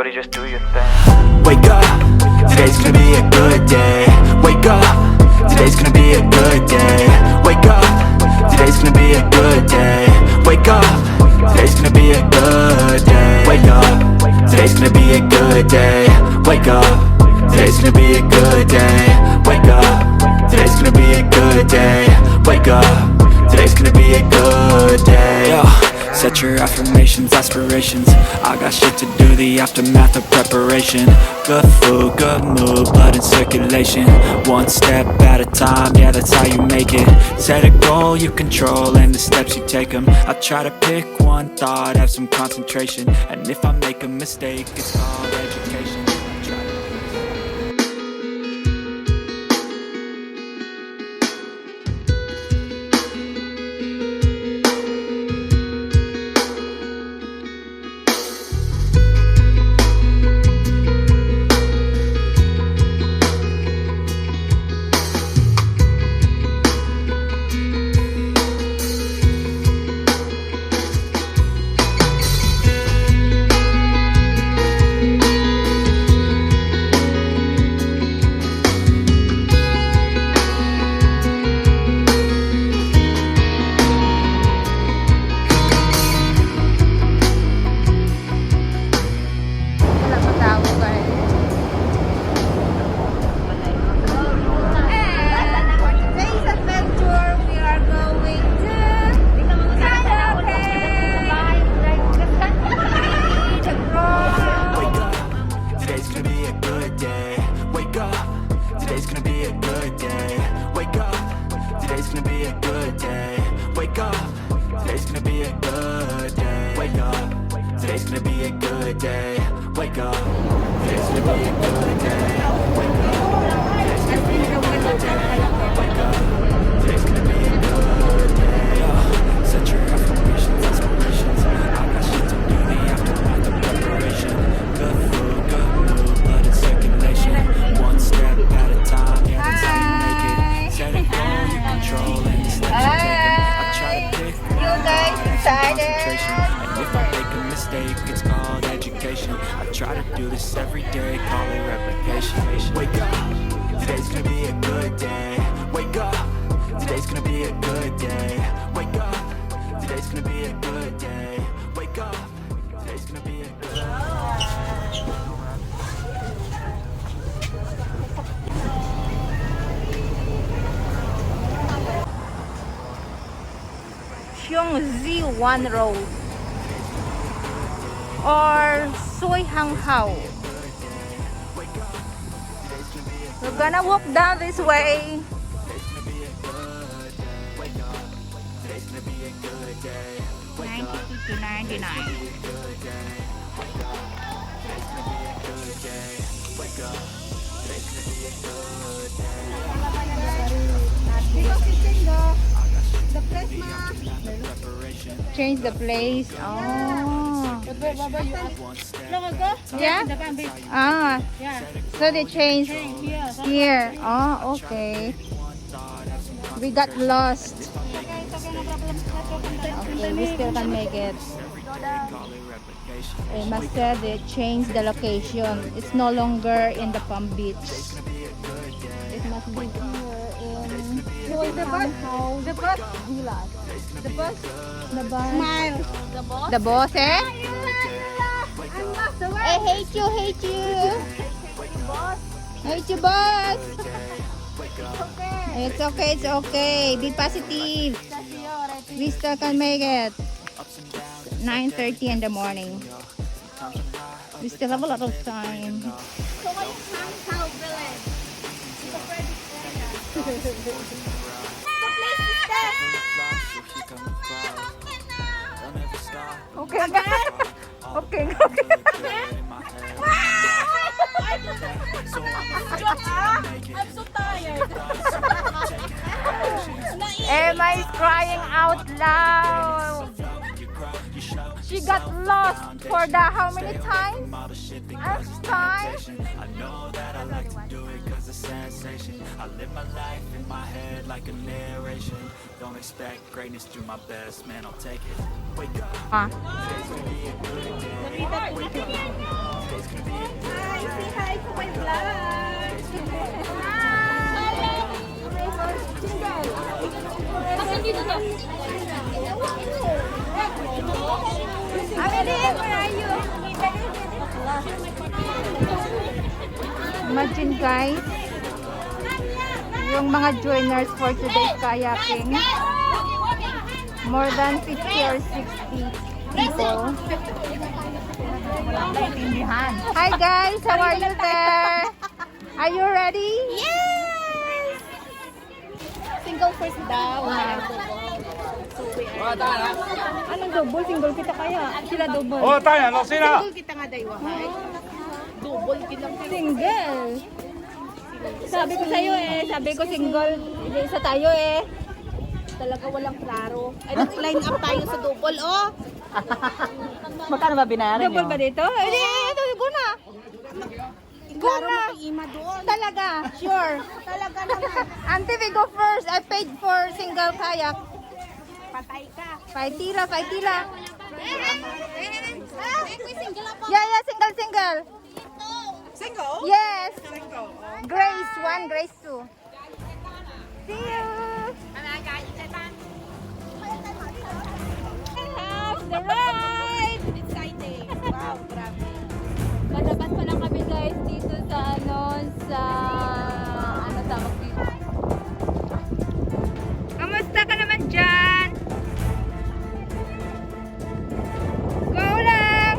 Everybody just do your thing. Wake up, today's gonna be a good day. Wake up, today's gonna be a good day. Wake up, today's gonna be a good day. Wake up, today's gonna be a good day. Wake up, today's gonna be a good day. Wake up, today's gonna be a good day. Wake up, today's gonna be a good day. Wake up, today's gonna be a good day. Yo, set your affirmations, aspirations. I got shit to do, the aftermath of preparation. Good food, good mood, blood in circulation. One step at a time, yeah, that's how you make it. Set a goal you control and the steps you take them. I try to pick one thought, have some concentration. And if I make a mistake, it's called education. I try to it's called education. I try to do this every day, call it replication. Wake up, today's gonna be a good day. Wake up, today's gonna be a good day. Wake up, today's gonna be a good day. Wake up, today's gonna be a good day. Z1 Road or Soy Hang Hao. We're gonna walk down this way. 92 to 99. Change the place. Oh. Yeah? Ah. So they change here. Oh, okay. We got lost. Okay, we still can make it. They must say they changed the location. It's no longer in the Palm Beach. It must be here in the bus. The bus. The bus. The bus. Smile. The boss. The boss, eh? I hate you, hate you. Hate you, boss. It's okay, it's okay. Be positive. We still can make it. 9:30 in the morning. We still have a lot of time. So what is Hangzhou village? The place is there. Okay. Okay. I'm so tired. Emma is crying out loud. She got lost for how many times? Time? sensation. I live my life in my head like a narration. Don't expect greatness, do my best, man, I'll take it. Wake up, Ah. today's gonna be a good day. Today's gonna be a good day. Say hi to my vlog. Bakit dito to? Amelie, where are you? Imagine guys, yung mga joiners for today's kayaking. More than 50 or 60 people. Hi guys, how are you there? Are you ready? Yes! Single first daw. Anong double? Single kita kaya? Sila double. Oh, tayo, no, sino? Single kita nga daywa, hay. Double kilang Single. Sabi ko sa'yo sabi ko single. Isa tayo talaga walang klaro. Ay, nag-line up tayo sa double, oh. Magkano ba binayaran Double nyo? ba dito? Ito, go na. Klaro mo kay Ima doon. Talaga, sure. Talaga naman. Auntie, we go first. I paid for single kayak. Patay ka. Paitila. Yeah, single. Single? Yes. Single. Grace 1, Grace 2. See you. Have the ride. Exciting. Wow, grabe. Lalabas pa lang kami guys dito sa tawag dito. Kamusta ka naman dyan? Go lang!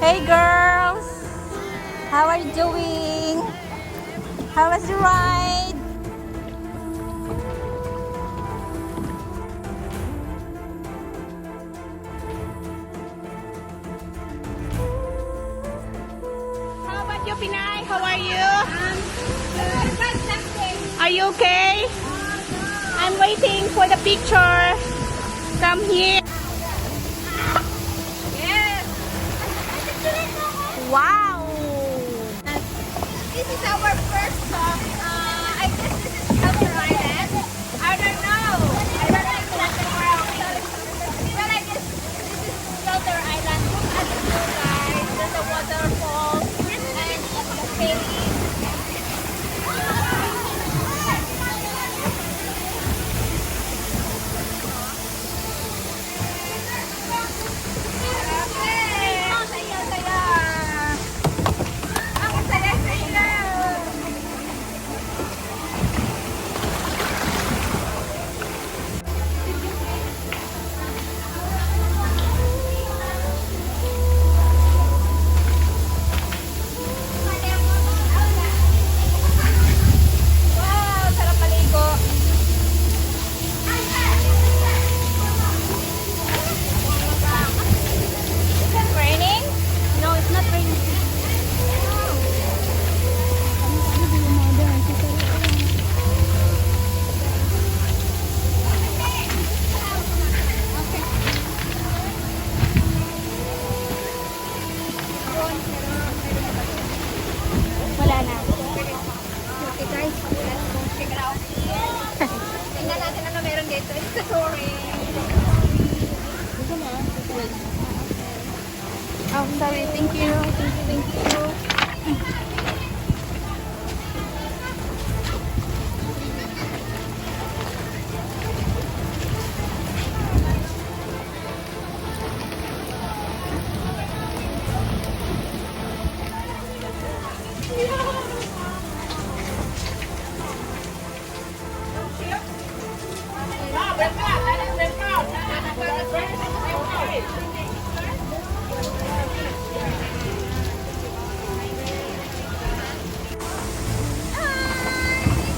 Hey girls! How are you doing? How was the ride? How about you, Pinay? How are you? Are you okay? I'm waiting for the picture. Come here. Yes. Wow. This is our first stop. I guess this is Shelter Island. I don't know. I don't know exactly where are we. But I guess this is Shelter Island. Look at the blue guys. There's a waterfall and the ferry. Oh, sorry. Thank you. Thank you.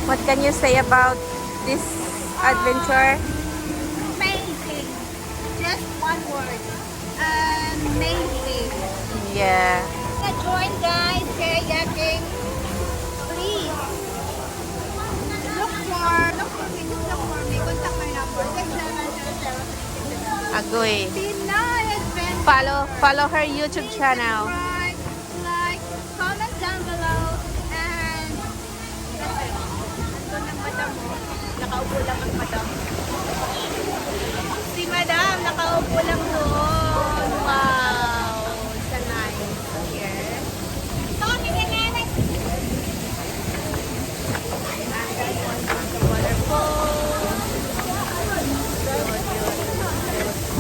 What can you say about this adventure? Amazing. Just one word. Amazing. Yeah. Agoy. Pinoy Adventure. Follow her YouTube channel. Subscribe, like, comment down below, and Ito ng madam mo. Nakaupo lang ang madam. Si madam, nakaupo lang doon. Wow. It's a nice here. Tony, ganyan.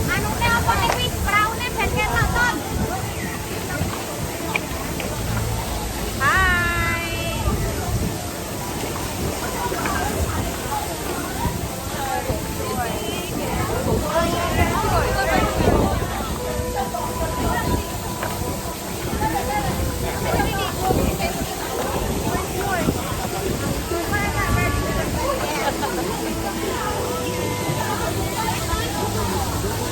Anong na ako ni Miss Brown and Helga Maton? Hi!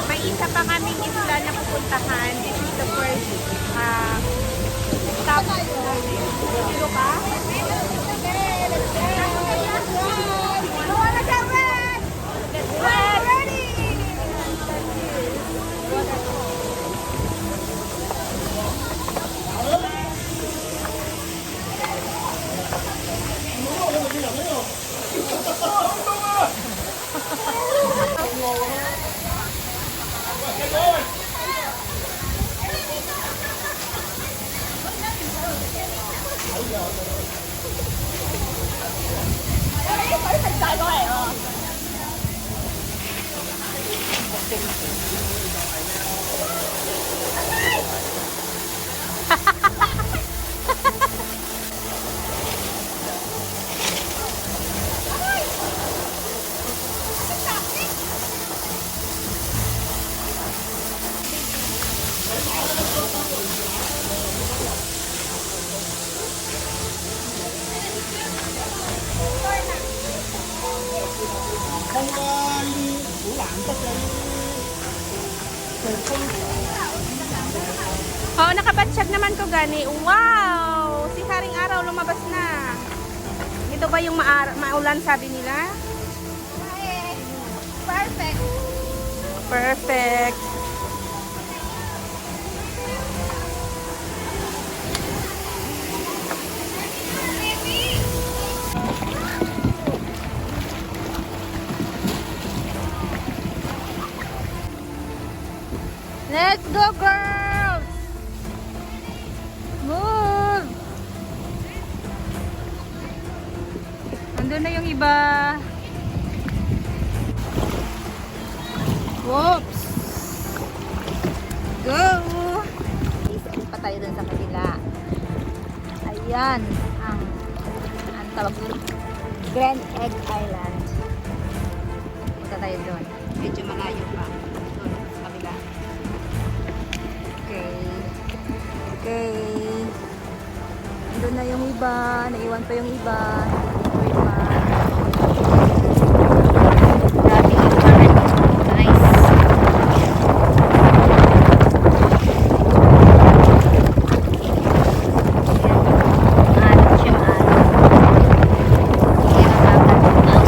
May isa pa kaming isla na pupuntahan. This is the first stop. Dito ka? Oo, nakabatsyag naman ko gani. Wow! Si Haring Araw lumabas na. Ito ba yung maulan sabi nila? perfect. Perfect. Let's go, girls! Move! Andun na yung iba. Whoops! Go! Isip pa tayo dun sa kanila. Ayan ang tawag dun, Grand Egg Island. Punta tayo doon. Medyo malayo pa. Doon sa kabila. Okay. Doon na yung iba. Naiwan pa yung iba. Hindi pa. Grabe yung current. Nice. Maalat siya, maalat. Kaya nakakatawa.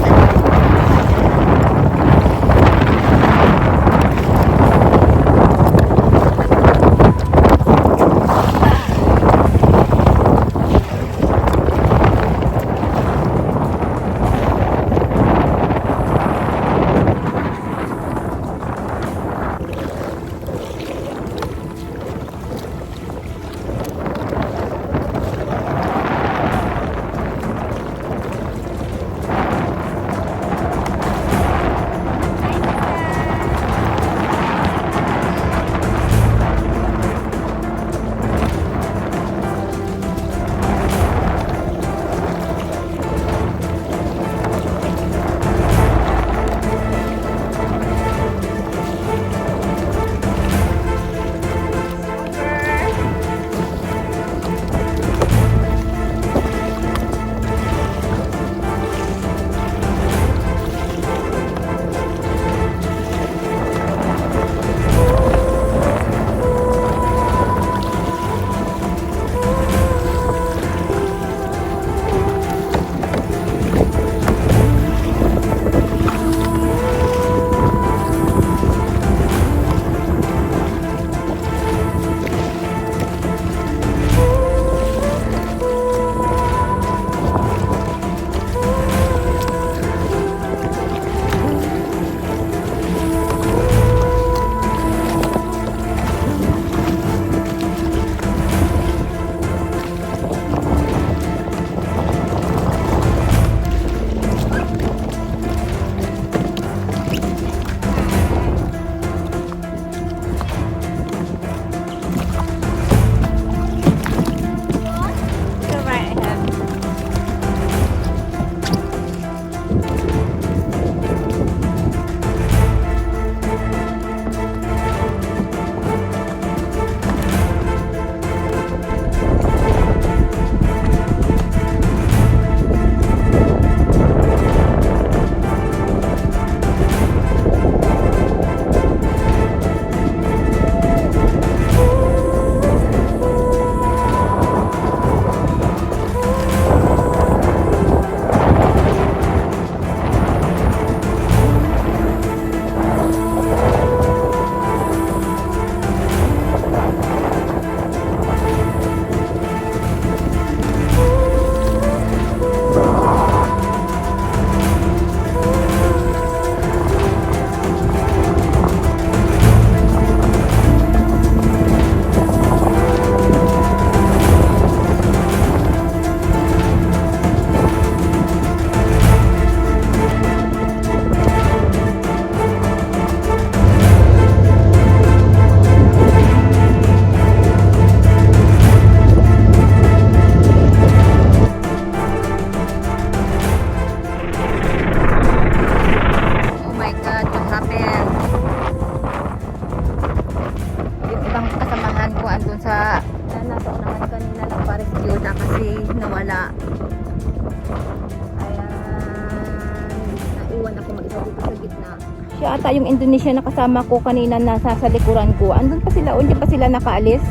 ata yung Indonesia na kasama ko kanina nasa sa likuran ko. Andun pa sila, hindi pa sila nakaalis.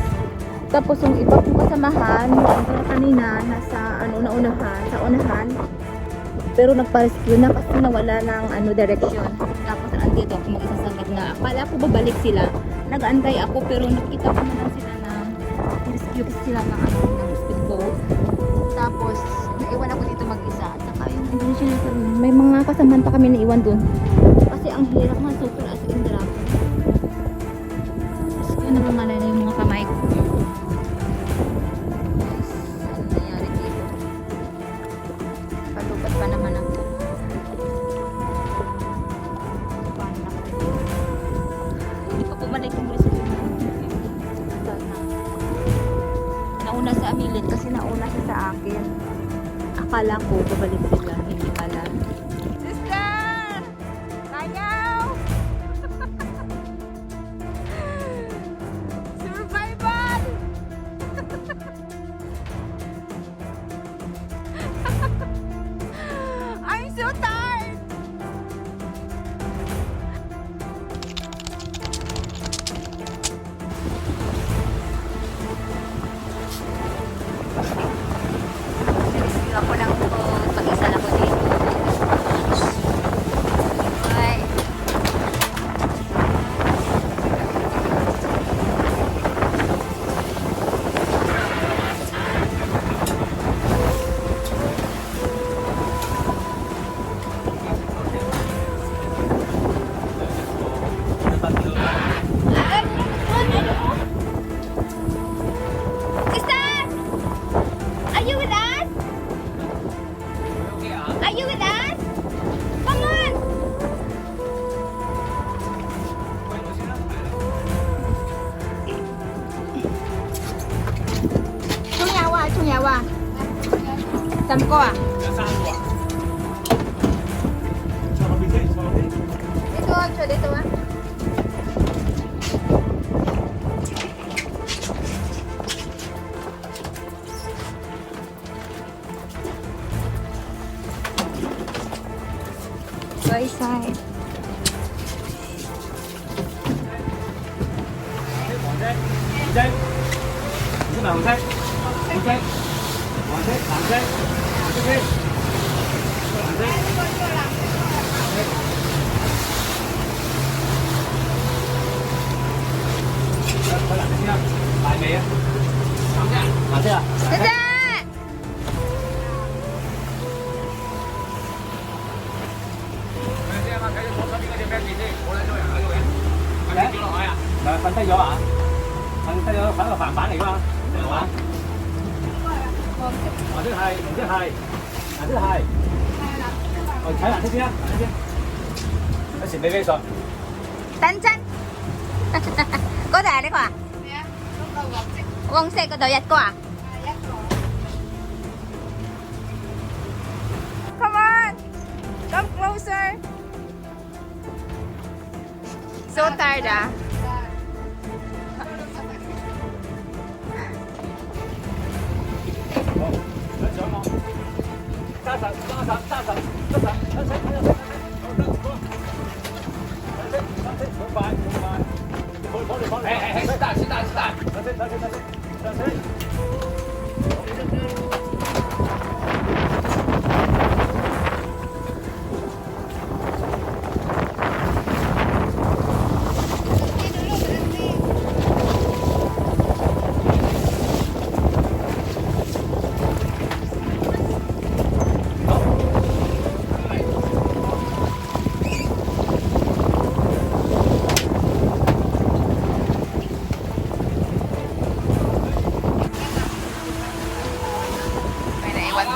Tapos yung iba kong kasamahan, yung kanina nasa naunahan, sa unahan. Pero nagpa-rescue na kasi nawala ng direction. Tapos andito ako mag-isa sa gitna. Akala ko babalik sila. Nag-aantay ako pero nakita ko na lang sila na rescue sila ng speedboat. Tapos naiwan ako dito mag-isa. At saka yung Indonesia na karoon, may mga kasamahan pa kami naiwan dun. Kasi ang hirap nga, super as in drop. Rescue na mga na yung mga kamay ko. Pa naman ako. Hindi pa bumalik yung rescue na. Nauna sa Amilin kasi nauna siya sa akin. Akala ko babalik sila, hindi pala. Sister! Tayaw! Survival! I'm so tired. Sinisira ko lang ito. Pag-isa na ko dito. Ay. Sister! Are you with us? Are you with us? Come on! Chung yawa. Samko ah. Dito ah. Right side. Dadah! Phân tích vô ạ? Phân tích vô phải là phản bản này không? Được hả? Thứ hai, thứ hai. Thứ hai. Thấy là thứ kia. Nó xịn bê rồi. Tấn chân. Có thể đấy quả? Vâng, xe có đầu giật quả? Come on. Come closer. So tired ah.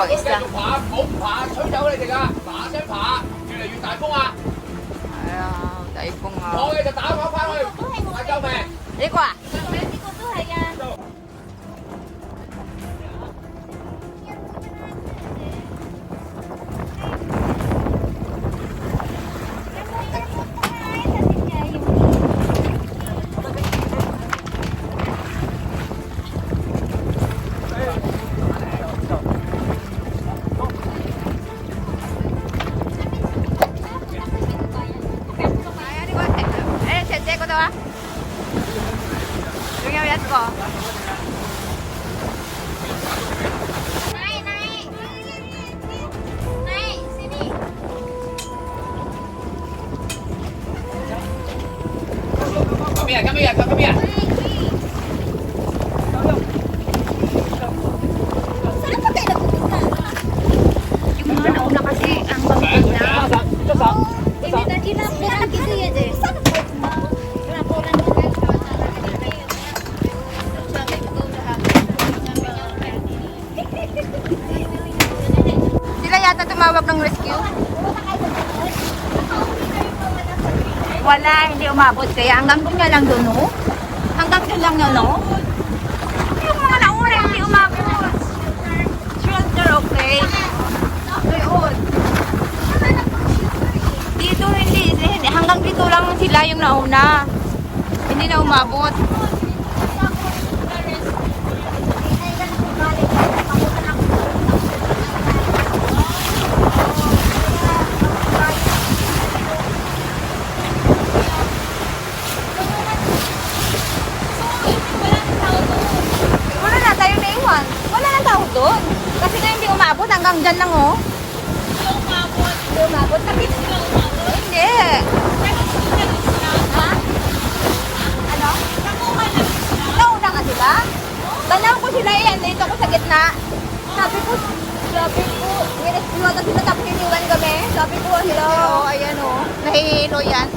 Pag-isa. Taipong Đi qua. let's go. Nay, Nay. Nay, sini. Come here, come here, come here. Saan pa kayo nagpupunta? Yung mga nauna kasi ang pamilya na. Ini tadi laporan gitu ya, deh. Laporan gitu. Sila yata tumawag ng rescue. Wala, hindi umabot. Kaya hanggang doon nga lang doon, no? Hanggang doon lang yun, no? Yung mga nauna, hindi umabot. Shelter, okay. Ayun. Dito, hindi. Hanggang dito lang sila yung nauna. Hindi na umabot. Wala na tayo naiwan. Wala na tao doon. Kasi nga hindi umabot. Hanggang dyan lang, oh. Hindi umabot. Tapi hindi. Ha? Ano? Nauna nga sila? Tanaw ko sila yan. Dito ko sa gitna. Sabi ko, nirescue ata sila tapos iniwan kami. Sabi ko, hello. Ayan, oh. Nahihilo yan.